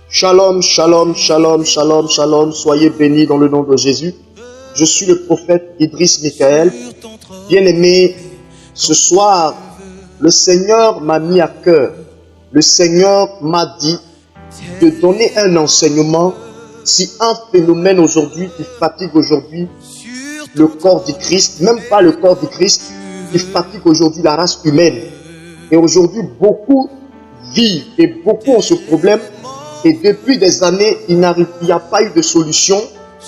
Shalom, shalom, shalom, shalom, shalom. Soyez bénis dans le nom de Jésus. Je suis le prophète Idriss Michael. Bien-aimé, ce soir, le Seigneur m'a mis à cœur. Le Seigneur m'a dit de donner un enseignement si un phénomène aujourd'hui qui fatigue aujourd'hui le corps du Christ, même pas le corps du Christ, qui fatigue aujourd'hui la race humaine. Et aujourd'hui, beaucoup vivent et beaucoup ont ce problème. Et depuis des années, il n'y a pas eu de solution.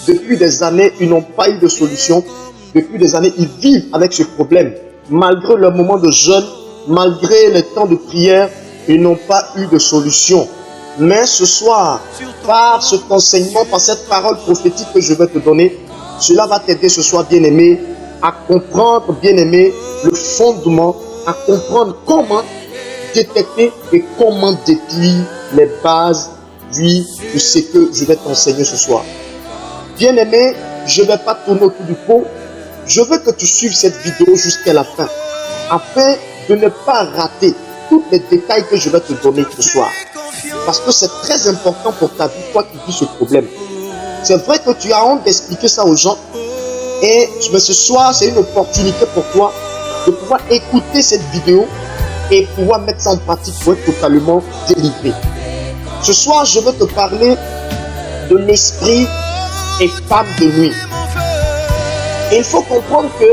Depuis des années, ils n'ont pas eu de solution. Depuis des années, ils vivent avec ce problème. Malgré leur moment de jeûne, malgré les temps de prière, ils n'ont pas eu de solution. Mais ce soir, par cet enseignement, par cette parole prophétique que je vais te donner, cela va t'aider ce soir, bien-aimé, à comprendre, bien-aimé, le fondement, à comprendre comment détecter et comment détruire les bases de ce que je vais t'enseigner ce soir. Bien-aimé, je ne vais pas tourner autour du pot. Je veux que tu suives cette vidéo jusqu'à la fin, afin de ne pas rater tous les détails que je vais te donner ce soir. Parce que c'est très important pour ta vie, toi qui vis ce problème. C'est vrai que tu as honte d'expliquer ça aux gens. Mais ce soir, c'est une opportunité pour toi de pouvoir écouter cette vidéo et pouvoir mettre ça en pratique pour être totalement délivré. Ce soir, je veux te parler de l'esprit et femme de nuit. Et il faut comprendre que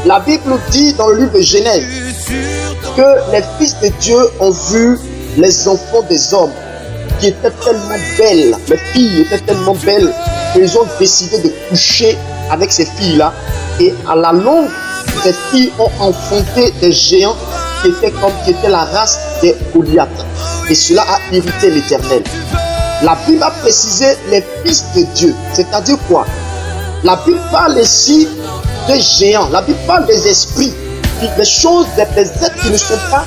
la Bible dit dans le livre de Genèse que les fils de Dieu ont vu les enfants des hommes qui étaient tellement belles, les filles étaient tellement belles qu'ils ont décidé de coucher avec ces filles-là. Et à la longue, ces filles ont enfanté des géants qui étaient la race des Goliath. Et cela a irrité l'Éternel. La Bible a précisé les fils de Dieu. C'est-à-dire quoi? La Bible parle ici des géants. La Bible parle des esprits, des choses, des êtres qui ne sont pas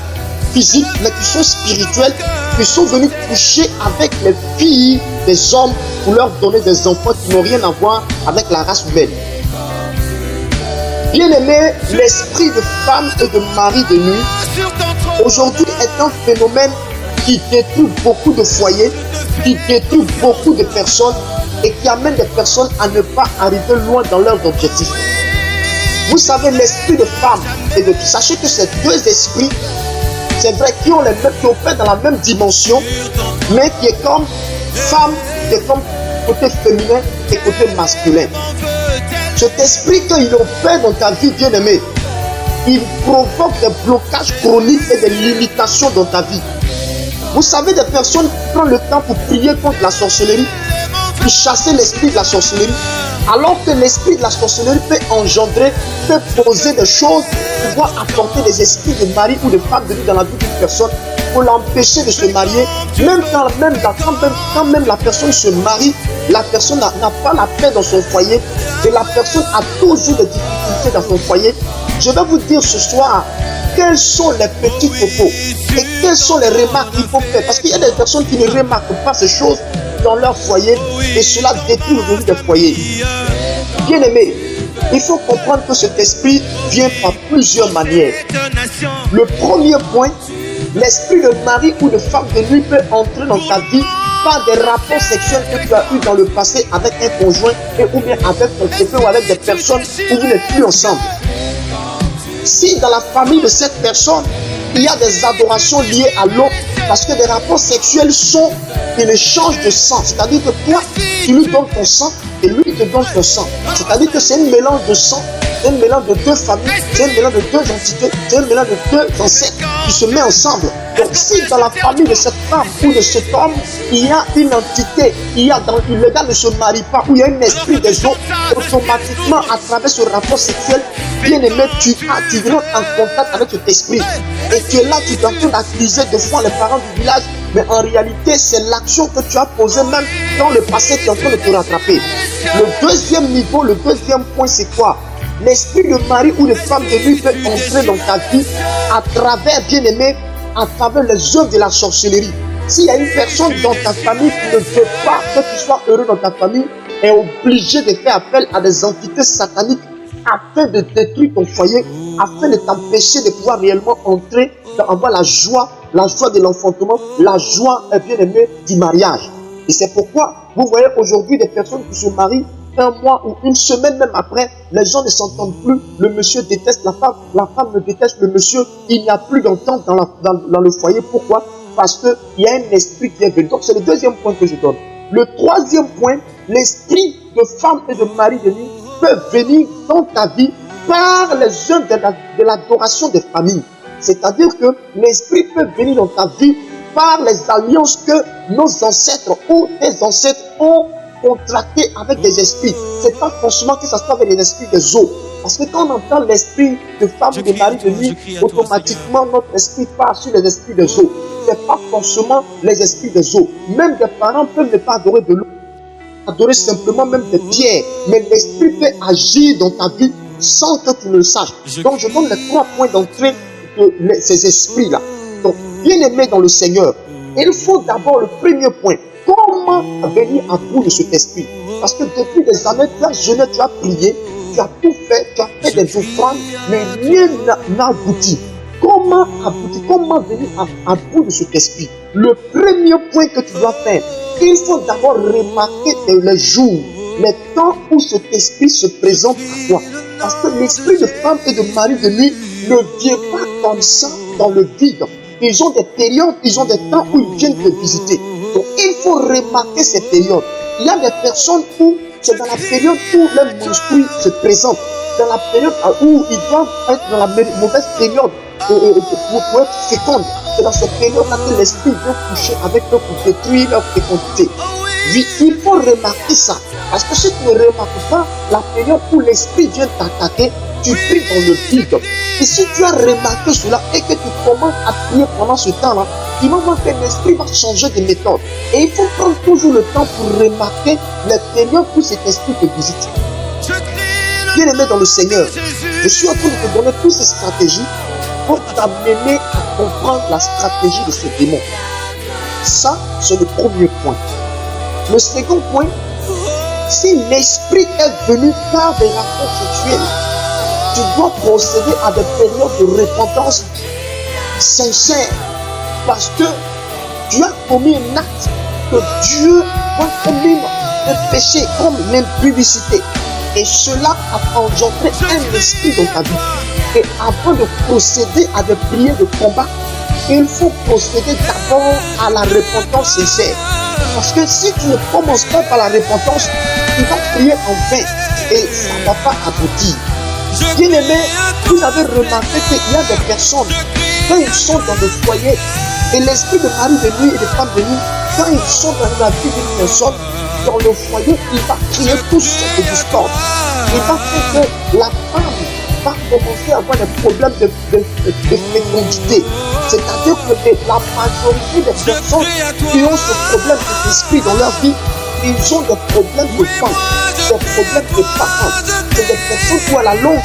physiques, mais qui sont spirituels, qui sont venus coucher avec les filles des hommes pour leur donner des enfants qui n'ont rien à voir avec la race humaine. Bien-aimé, l'esprit de femme et de mari de nuit, aujourd'hui est un phénomène qui détruit beaucoup de foyers, qui détruit beaucoup de personnes et qui amène des personnes à ne pas arriver loin dans leurs objectifs. Vous savez, l'esprit de femme et de nuit, sachez que ces deux esprits, c'est vrai, qui opèrent dans la même dimension, mais qui est comme femme, qui est comme côté féminin et côté masculin. Cet esprit, quand il opère dans ta vie, bien-aimé, il provoque des blocages chroniques et des limitations dans ta vie. Vous savez, des personnes qui prennent le temps pour prier contre la sorcellerie, pour chasser l'esprit de la sorcellerie, alors que l'esprit de la sorcellerie peut engendrer, peut poser des choses, pouvoir apporter des esprits de mari ou de femme de nuit dans la vie d'une personne, pour l'empêcher de se marier. Même quand même la personne se marie, la personne n'a pas la paix dans son foyer et la personne a toujours des difficultés dans son foyer. Je vais vous dire ce soir quels sont les petits propos et quelles sont les remarques qu'il faut faire. Parce qu'il y a des personnes qui ne remarquent pas ces choses dans leur foyer et cela détruit le des foyers. Bien aimé, il faut comprendre que cet esprit vient par plusieurs manières. Le premier point, l'esprit de mari ou de femme de nuit peut entrer dans ta vie par des rapports sexuels que tu as eu dans le passé avec un conjoint ou bien avec ton copain ou avec des personnes où vous n'êtes plus ensemble. Si dans la famille de cette personne, il y a des adorations liées à l'autre, parce que des rapports sexuels sont un échange de sang. C'est-à-dire que toi, tu lui donnes ton sang et lui te donne ton sang. C'est-à-dire que c'est un mélange de sang, c'est un mélange de deux familles, c'est un mélange de deux entités, c'est un mélange de deux ancêtres qui se met ensemble. Donc si dans la famille de cette femme ou de cet homme, il y a une entité, le gars ne se marie pas, ou il y a un esprit des eaux, automatiquement à travers ce rapport sexuel, bien aimé, tu rentres en contact avec cet esprit. Et tu es là, tu es en train d'accuser de fois les parents du village, mais en réalité, c'est l'action que tu as posée même dans le passé qui est en train de te rattraper. Le deuxième niveau, le deuxième point, c'est quoi? L'esprit de mari ou de femme de nuit peut entrer dans ta vie à travers, bien aimé, à travers les œuvres de la sorcellerie. S'il y a une personne dans ta famille qui ne veut pas que tu sois heureux dans ta famille, est obligée de faire appel à des entités sataniques afin de détruire ton foyer, afin de t'empêcher de pouvoir réellement entrer dans avoir la joie de l'enfantement, la joie, bien aimé, du mariage. Et c'est pourquoi vous voyez aujourd'hui des personnes qui se marient un mois ou une semaine même après, les gens ne s'entendent plus, le monsieur déteste la femme me déteste le monsieur, il n'y a plus d'entente dans le foyer. Pourquoi? Parce qu'il y a un esprit qui est venu. Donc c'est le deuxième point que je donne. Le troisième point, l'esprit de femme et de mari de nuit peut venir dans ta vie par les œuvres de l'adoration des familles. C'est-à-dire que l'esprit peut venir dans ta vie par les alliances que nos ancêtres ou tes ancêtres ont contracté avec des esprits. C'est pas forcément que ça soit avec les esprits des eaux. Parce que quand on entend l'esprit de femme et de mari de nuit, automatiquement notre esprit part sur les esprits des eaux. C'est pas forcément les esprits des eaux. Même des parents peuvent ne pas adorer de l'eau, adorer simplement même des pierres. Mais l'esprit peut agir dans ta vie sans que tu ne le saches. Donc je donne les 3 points d'entrée de ces esprits-là. Donc, bien aimé dans le Seigneur, il faut d'abord le premier point. Comment venir à bout de cet esprit? Parce que depuis des années, tu as jeûné, tu as prié, tu as tout fait, tu as fait des offrandes, mais rien n'a abouti. Comment aboutir? Comment venir à bout de cet esprit? Le premier point que tu dois faire, il faut d'abord remarquer les jours, les temps où cet esprit se présente à toi. Parce que l'esprit de femme et de mari de nuit ne vient pas comme ça dans le vide. Ils ont des périodes, ils ont des temps où ils viennent te visiter. Donc il faut remarquer ces périodes. Il y a des personnes où c'est dans la période où leur monstrueux se présente, dans la période où ils doivent être dans la mauvaise période pour être fécondes. C'est dans cette période-là que l'esprit vient coucher avec eux pour détruire leur fécondité. Oui, il faut remarquer ça. Parce que si tu ne remarques pas la période où l'esprit vient t'attaquer, tu pries dans le vide. Et si tu as remarqué cela et que tu commences à prier pendant ce temps-là, tu vas voir que l'esprit va changer de méthode. Et il faut prendre toujours le temps pour remarquer les périodes où cet esprit te visite. Bien aimé dans le Seigneur, je suis en train de te donner toutes ces stratégies pour t'amener à comprendre la stratégie de ce démon. Ça, c'est le premier point. Le second point, si l'esprit est venu par des rapports sexuels, tu dois procéder à des périodes de repentance sincère parce que tu as commis un acte que Dieu voit comme un péché, comme l'impudicité. Et cela a engendré un esprit dans ta vie. Et avant de procéder à des prières de combat, il faut procéder d'abord à la repentance sincère. Parce que si tu ne commences pas par la repentance, tu vas prier en vain et ça ne va pas aboutir. Bien aimé, vous avez remarqué qu'il y a des personnes, quand ils sont dans le foyer, et l'esprit de mari de nuit et de femme de nuit, quand ils sont dans la vie d'une personne, dans le foyer, il va créer tout ce discorde. Il va faire que la femme va commencer à avoir des problèmes de fécondité. C'est-à-dire que la majorité des personnes qui ont ce problème d'esprit dans leur vie, ils ont des problèmes de femme, des problèmes de parents. C'est des personnes qui, à la longue,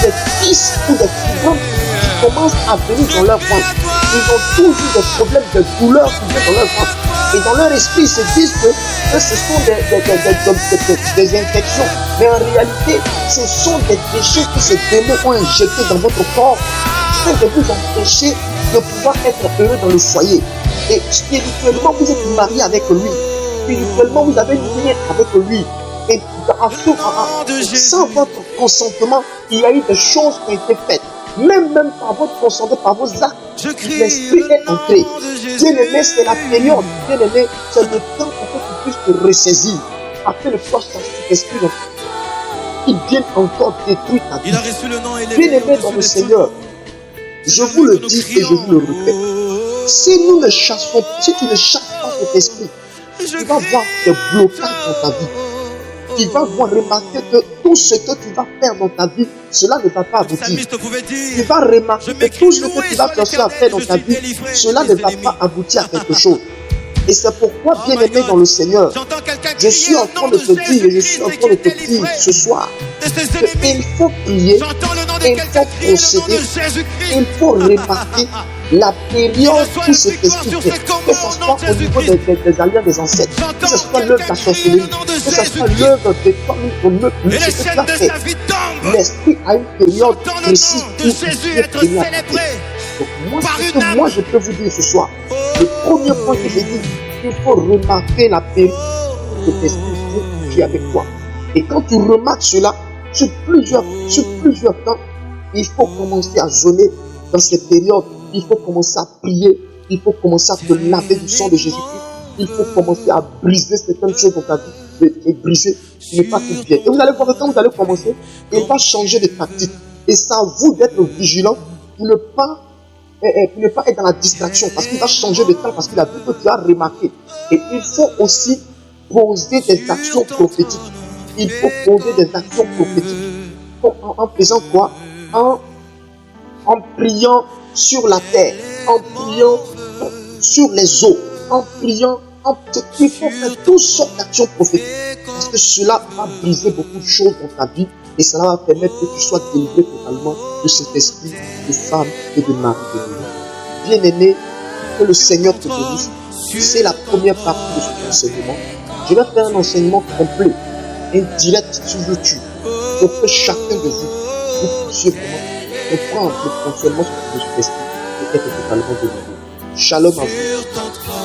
des fils ou des fibromes qui commencent à venir dans leur ventre. Ils ont toujours des problèmes de douleur qui viennent dans leur ventre. Et dans leur esprit, ils se disent que ce sont des infections. Mais en réalité, ce sont des déchets que ces démons ont injectés dans votre corps afin de vous empêcher de pouvoir être heureux dans le foyer. Et spirituellement, vous êtes marié avec lui. Spirituellement, vous avez une lien avec lui. Et sans votre consentement, il y a eu des choses qui ont été faites. Même par votre consentement, par vos actes, l'esprit est entré. Bien aimé, c'est la période. Bien aimé, c'est le temps pour que tu puisses te ressaisir. Après le poste de cet esprit, il vient encore détruire ta vie. Bien aimé dans le Seigneur, je vous le dis et je vous le répète. Si tu ne chasses pas cet esprit, tu vas voir des blocages dans ta vie. Tu vas remarquer que tout ce que tu vas faire dans ta vie, cela ne va pas aboutir. Tu vas remarquer que tout ce que tu vas chercher à faire dans ta vie, cela ne va pas aboutir à quelque chose. Et c'est pourquoi, bien aimé dans le Seigneur, je suis en train de te dire, je suis en train de te dire ce soir, qu'il faut prier, il faut procéder, il faut remarquer la période où cet esprit fait, que ce soit au niveau des alliances des ancêtres, que ce soit l'œuvre de la sorcellerie, que ce soit l'œuvre des familles, ce que tu as fait. l'esprit a une période précise où Jésus il être peut venir. célébré. Donc moi, ce que moi je peux vous dire ce soir, le premier point que j'ai dit, il faut remarquer la période de l'esprit qui est avec toi. Et quand tu remarques cela, sur plusieurs temps, il faut commencer à jeûner dans ces périodes. Il faut commencer à prier. Il faut commencer à te laver du sang de Jésus-Christ. Il faut commencer à briser certaines choses dans ta vie. Et briser, ne pas tout bien. Et vous allez voir que quand vous allez commencer, il va changer de tactique. Et c'est à vous d'être vigilant pour ne pas être dans la distraction. Parce qu'il va changer de temps. Parce qu'il a vu que tu as remarqué. Et il faut aussi poser des actions prophétiques. Il faut poser des actions prophétiques. En faisant quoi? En priant sur la terre, en priant sur les eaux, en priant, il faut faire toutes sortes d'actions prophétiques. Parce que cela va briser beaucoup de choses dans ta vie et cela va permettre que tu sois délivré totalement de cet esprit de femme et de mari de Dieu. Bien-aimé, que le Seigneur te bénisse. C'est la première partie de cet enseignement. Je vais faire un enseignement complet, indirect sur YouTube, pour que chacun de vous puissiez vraiment comprendre le fonctionnement de cet esprit et être totalement délivré. Shalom à vous.